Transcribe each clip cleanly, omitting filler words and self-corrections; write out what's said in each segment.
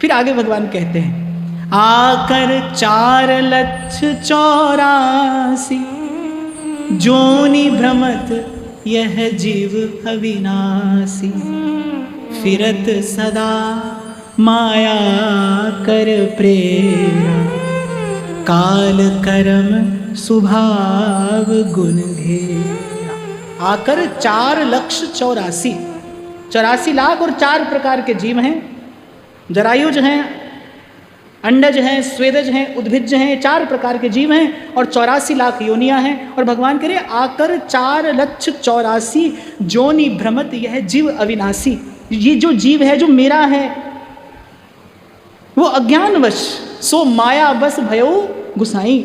फिर आगे भगवान कहते हैं, आकर 4,84,000 जोनि भ्रमत यह जीव अविनाशी, फिरत सदा माया कर प्रेरा, काल कर्म स्वभाव गुण घेरा। आकर 4,84,000 लाख और 4 प्रकार के जीव हैं। जरायुज हैं, अंडज हैं, स्वेदज हैं, उद्भिज हैं, 4 प्रकार के जीव हैं और 84 लाख योनियां हैं। और भगवान कह रहे आकर 4,84,000 जोनि भ्रमत यह जीव अविनाशी। ये जो जीव है, जो मेरा है, वो अज्ञानवश सो माया बस भयो गुसाई,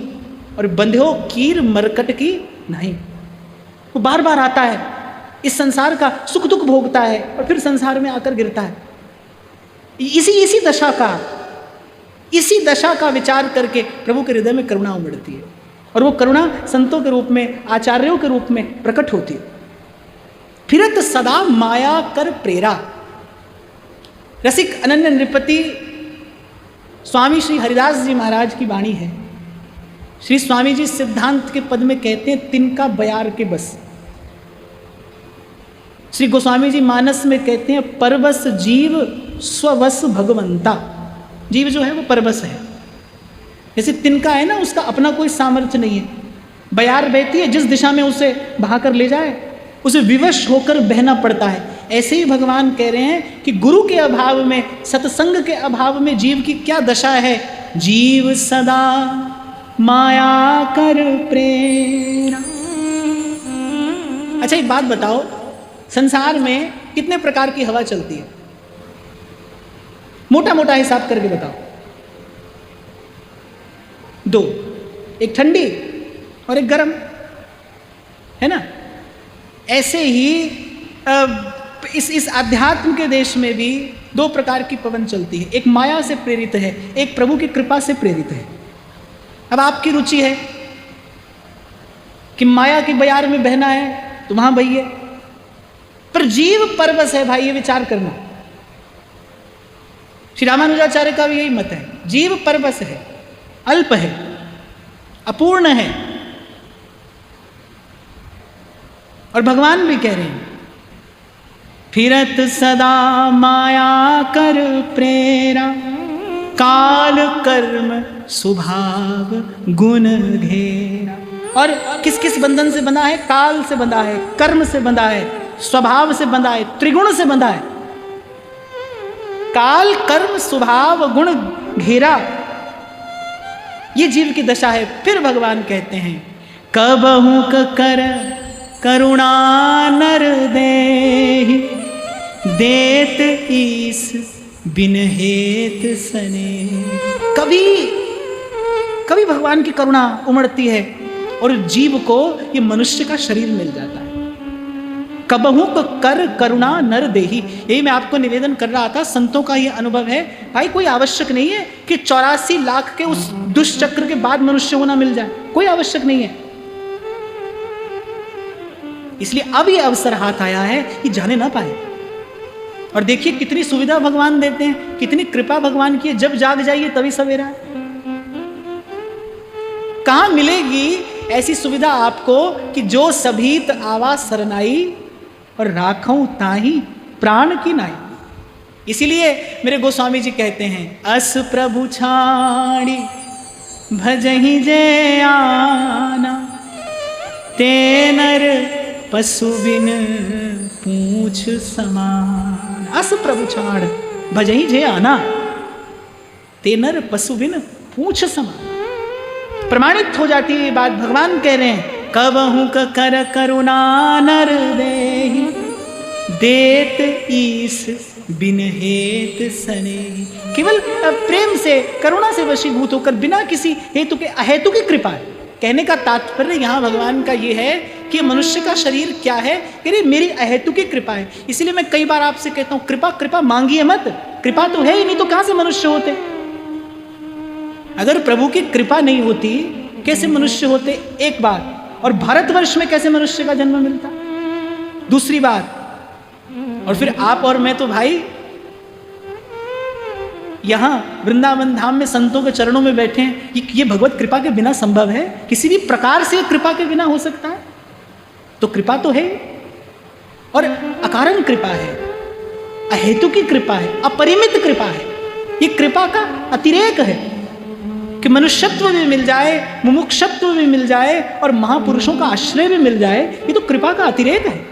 और बंध्यो कीर मरकट की नहीं। वो बार बार आता है, इस संसार का सुख दुख भोगता है और फिर संसार में आकर गिरता है। इसी दशा का विचार करके प्रभु के हृदय में करुणा उमड़ती है और वो करुणा संतों के रूप में, आचार्यों के रूप में प्रकट होती है। फिरत सदा माया कर प्रेरा। रसिक अनन्य नृपति स्वामी श्री हरिदास जी महाराज की वाणी है। श्री स्वामी जी सिद्धांत के पद में कहते हैं, तिनका बयार के बस। श्री गोस्वामी जी मानस में कहते हैं, परवश जीव स्ववश भगवंता। जीव जो है वो परवश है, जैसे तिनका है ना, उसका अपना कोई सामर्थ्य नहीं है। बयार बहती है, जिस दिशा में उसे बहाकर ले जाए उसे विवश होकर बहना पड़ता है। ऐसे ही भगवान कह रहे हैं कि गुरु के अभाव में, सत्संग के अभाव में जीव की क्या दशा है। जीव सदा माया कर प्रेरा। अच्छा एक बात बताओ, संसार में कितने प्रकार की हवा चलती है? मोटा मोटा हिसाब करके बताओ। 2, एक ठंडी और एक गर्म, है ना। ऐसे ही इस आध्यात्म के देश में भी 2 प्रकार की पवन चलती है। एक माया से प्रेरित है, एक प्रभु की कृपा से प्रेरित है। अब आपकी रुचि है कि माया की बयार में बहना है तो वहां बहिए, पर जीव परवश है भाई, ये विचार करना। श्री रामानुजाचार्य का भी यही मत है, जीव परवश है, अल्प है, अपूर्ण है। और भगवान भी कह रहे हैं, फिरत सदा माया कर प्रेरा, काल कर्म स्वभाव गुण घेरा। और किस किस बंधन से बंधा है? काल से बंधा है, कर्म से बंधा है, स्वभाव से बंधा है, त्रिगुण से बंधा है। काल कर्म स्वभाव गुण घेरा, ये जीव की दशा है। फिर भगवान कहते हैं, कबहु कर करुणा नर देहि, देत ईस बिन हेत सने। कभी भगवान की करुणा उमड़ती है और जीव को ये मनुष्य का शरीर मिल जाता है। कबहु कर करुणा नर देही। यही मैं आपको निवेदन कर रहा था, संतों का ये अनुभव है भाई। कोई आवश्यक नहीं है कि 84 लाख के उस दुष्चक्र के बाद मनुष्य होना मिल जाए, कोई आवश्यक नहीं है। इसलिए अब ये अवसर हाथ आया है कि जाने ना पाए। और देखिए कितनी सुविधा भगवान देते हैं, कितनी कृपा भगवान की है। जब जाग जाइए तभी सवेरा है। कहां मिलेगी ऐसी सुविधा आपको कि जो सभीत आवा सरनाई और राखूं ताही प्राण की नाई। इसीलिए मेरे गोस्वामी जी कहते हैं, अस प्रभु छाड़ी भजहि जे आना, ते नर पशु बिन पूछ समान। अस प्रभु छाड़ भजहि जे आना, ते नर पशु बिन पूछ समान। प्रमाणित हो जाती है ये बात। भगवान कह रहे हैं, कबहु कर करुणा नर देहि, देत ईस बिन हेत सने। केवल प्रेम से, करुणा से वशीभूत होकर, बिना किसी हेतु के, अहेतु की कृपा है। कहने का तात्पर्य यहाँ भगवान का ये है कि मनुष्य का शरीर क्या है, कि मेरी अहेतु की कृपा है। इसलिए मैं कई बार आपसे कहता हूँ, कृपा कृपा मांगिए मत। कृपा तो है ही नहीं, तो कहां से मनुष्य होते? अगर प्रभु की कृपा नहीं होती कैसे मनुष्य होते? एक बात। और भारतवर्ष में कैसे मनुष्य का जन्म मिलता? दूसरी बात। और फिर आप और मैं तो भाई यहाँ वृंदावन धाम में संतों के चरणों में बैठे हैं, ये भगवत कृपा के बिना संभव है? किसी भी प्रकार से कृपा के बिना हो सकता है? तो कृपा तो है, और अकारण कृपा है, अहेतु की कृपा है, अपरिमित कृपा है। ये कृपा का अतिरेक है कि मनुष्यत्व भी मिल जाए, मुमुक्षत्व भी मिल जाए और महापुरुषों का आश्रय भी मिल जाए। ये तो कृपा का अतिरेक है।